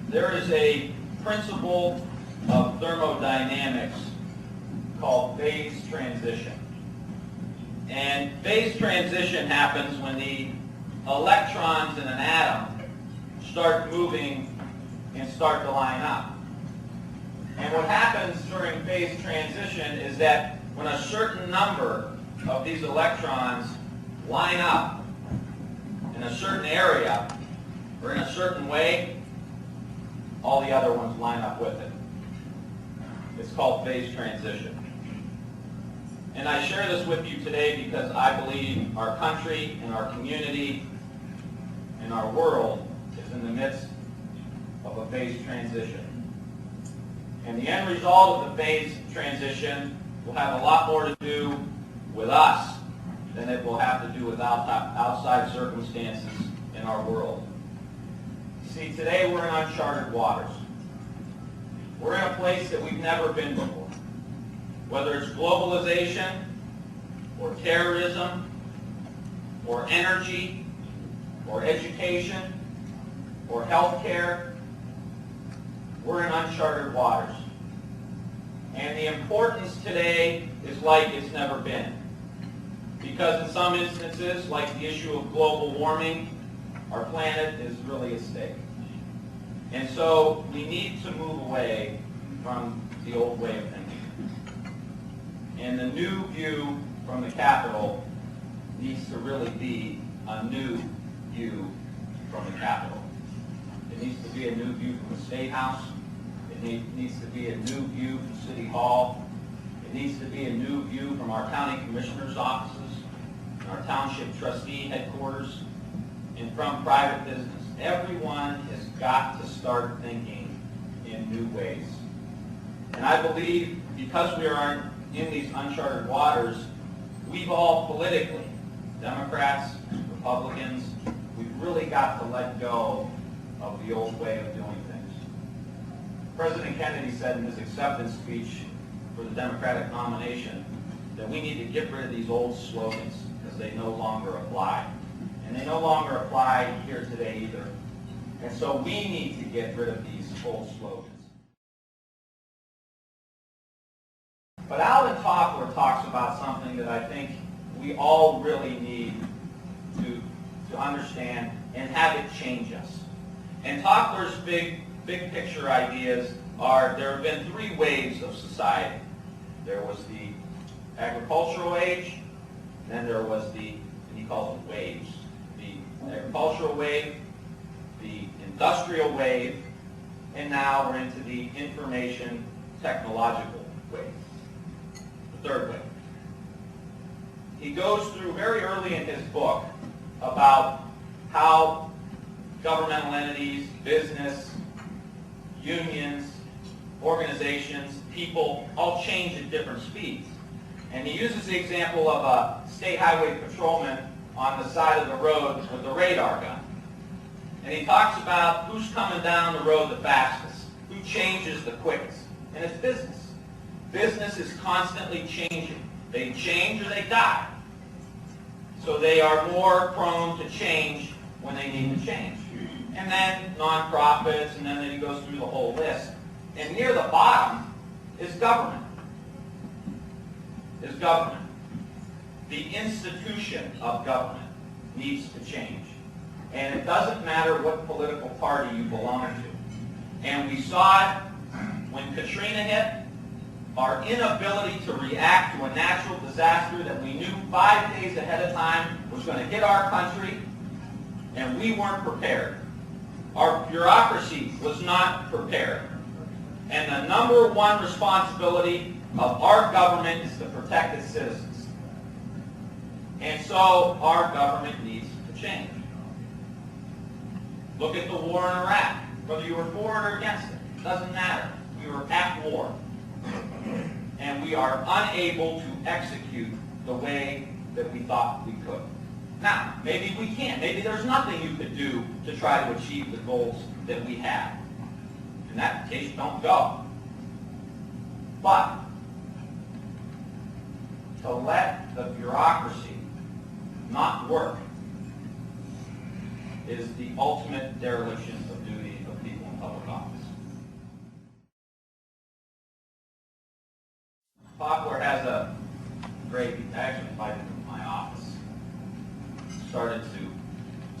There is a principle of thermodynamics called phase transition. And phase transition happens when the electrons in an atom start moving and start to line up. And what happens during phase transition is that when a certain number of these electrons line up in a certain area or in a certain way, all the other ones line up with it. It's called phase transition. And I share this with you today because I believe our country and our community and our world is in the midst of a phase transition. And the end result of the phase transition will have a lot more to do with us than it will have to do with outside circumstances in our world. See, today we're in uncharted waters. We're in a place that we've never been before. Whether it's globalization, or terrorism, or energy, or education, or healthcare, we're in uncharted waters. And the importance today is like it's never been. Because in some instances, like the issue of global warming, our planet is really at stake. And so we need to move away from the old way of thinking. And the new view from the Capitol needs to really be a new view from the Capitol. It needs to be a new view from the State House. It needs to be a new view from City Hall. It needs to be a new view from our county commissioners' offices, our township trustee headquarters, and from private business. Everyone has got to start thinking in new ways. And I believe because we are in these uncharted waters, we've all politically, Democrats, Republicans, we've really got to let go of the old way of doing things. President Kennedy said in his acceptance speech for the Democratic nomination that we need to get rid of these old slogans because they no longer apply. And they no longer apply here today either. And so we need to get rid of these old slogans. But Alan Toffler talks about something that I think we all really need to understand and have it change us. And Toffler's big picture ideas are there have been three waves of society. There was the agricultural age, then there was the, and he calls it waves, the agricultural wave, the industrial wave, and now we're into the information technological wave, the third wave. He goes through very early in his book about how governmental entities, business, unions, organizations, people all change at different speeds. And he uses the example of a state highway patrolman on the side of the road with a radar gun. And he talks about who's coming down the road the fastest, who changes the quickest. And it's business. Business is constantly changing. They change or they die. So they are more prone to change when they need to change. And then nonprofits, and then he goes through the whole list. And near the bottom is government. The institution of government needs to change. And it doesn't matter what political party you belong to. And we saw it when Katrina hit. Our inability to react to a natural disaster that we knew 5 days ahead of time was going to hit our country, and we weren't prepared. Our bureaucracy was not prepared. And the number one responsibility of our government is to protect its citizens. And so our government needs to change. Look at the war in Iraq. Whether you were for it or against it, doesn't matter. We were at war. And we are unable to execute the way that we thought we could. Now, maybe we can't. Maybe there's nothing you could do to try to achieve the goals that we have. In that case, don't go. But to let the bureaucracy not work is the ultimate dereliction of duty of people in public office. Poplar has a great, I actually invited him to my office. Started to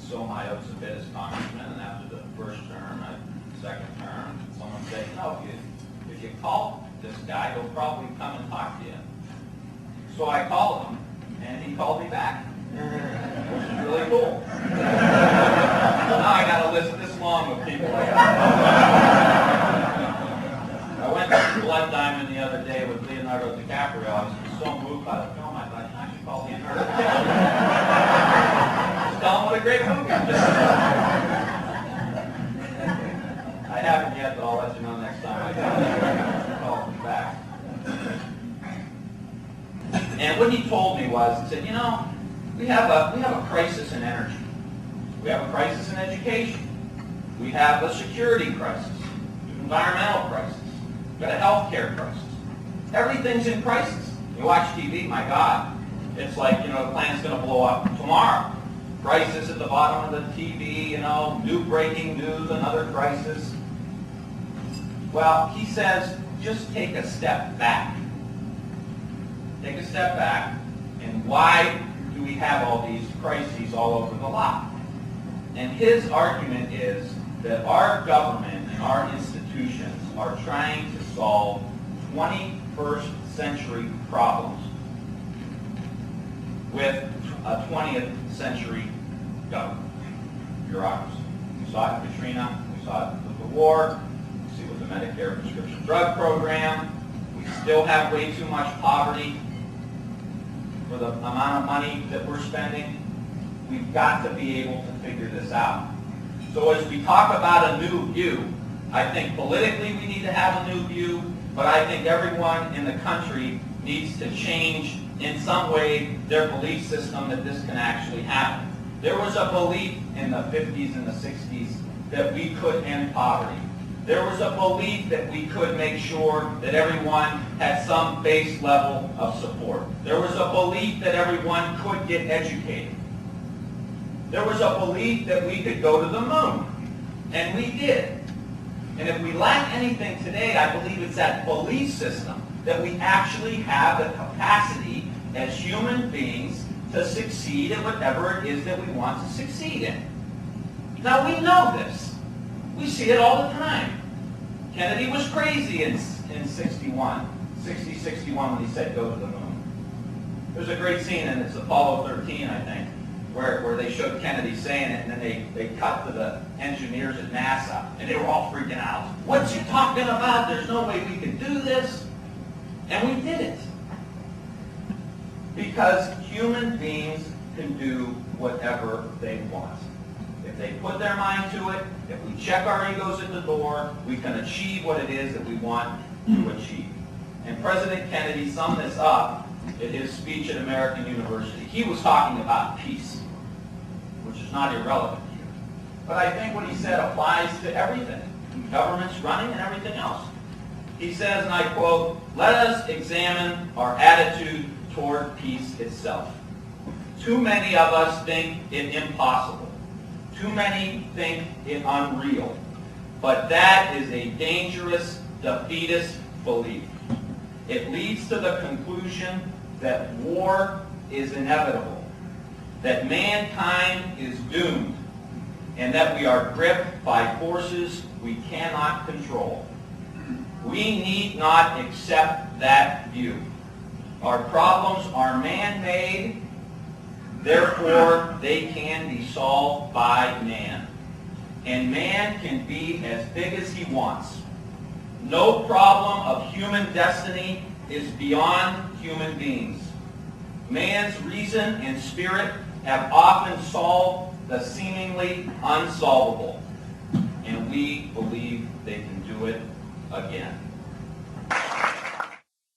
sow my oats a bit as congressman, and after the first term, second term, someone said, if you call this guy, he'll probably come and talk to you. So I called him, and he called me back, which is really cool. So now I got a list this long of people I went to Blood Diamond the other day with Leonardo DiCaprio. I was so moved by the film, I thought, I should call Leonardo DiCaprio. Just tell him what a great movie it is. I haven't yet, but I'll let you know next time I call him back. And what he told me was, he said, we have a crisis in energy. We have a crisis in education. We have a security crisis, an environmental crisis. We've got a health care crisis. Everything's in crisis. You watch TV, my God. It's like, the planet's going to blow up tomorrow. Crisis at the bottom of the TV, new breaking news, another crisis. Well, he says, just take a step back. Take a step back, and why do we have all these crises all over the lot? And his argument is that our government and our institutions are trying to solve 21st century problems with a 20th century government, bureaucracy. We saw it in Katrina, we saw it with the war, we see it with the Medicare prescription drug program. We still have way too much poverty for the amount of money that we're spending. We've got to be able to figure this out. So as we talk about a new view, I think politically we need to have a new view, but I think everyone in the country needs to change in some way their belief system that this can actually happen. There was a belief in the 50s and the 60s that we could end poverty. There was a belief that we could make sure that everyone had some base level of support. There was a belief that everyone could get educated. There was a belief that we could go to the moon, and we did. And if we lack anything today, I believe it's that belief system that we actually have the capacity as human beings to succeed at whatever it is that we want to succeed in. Now, we know this. We see it all the time. Kennedy was crazy in 61 when he said go to the moon. There's a great scene, and it's Apollo 13, I think, where they showed Kennedy saying it, and then they cut to the engineers at NASA, and they were all freaking out. What's he talking about? There's no way we can do this. And we did it. Because human beings can do whatever they want. If they put their mind to it, if we check our egos at the door, we can achieve what it is that we want to achieve. And President Kennedy summed this up in his speech at American University. He was talking about peace, which is not irrelevant here. But I think what he said applies to everything, governments running and everything else. He says, and I quote, "Let us examine our attitude toward peace itself. Too many of us think it impossible. Too many think it unreal. But that is a dangerous, defeatist belief. It leads to the conclusion that war is inevitable, that mankind is doomed, and that we are gripped by forces we cannot control. We need not accept that view. Our problems are man-made, therefore they can be solved by man. And man can be as big as he wants. No problem of human destiny is beyond human beings. Man's reason and spirit have often solved the seemingly unsolvable, and we believe they can do it again."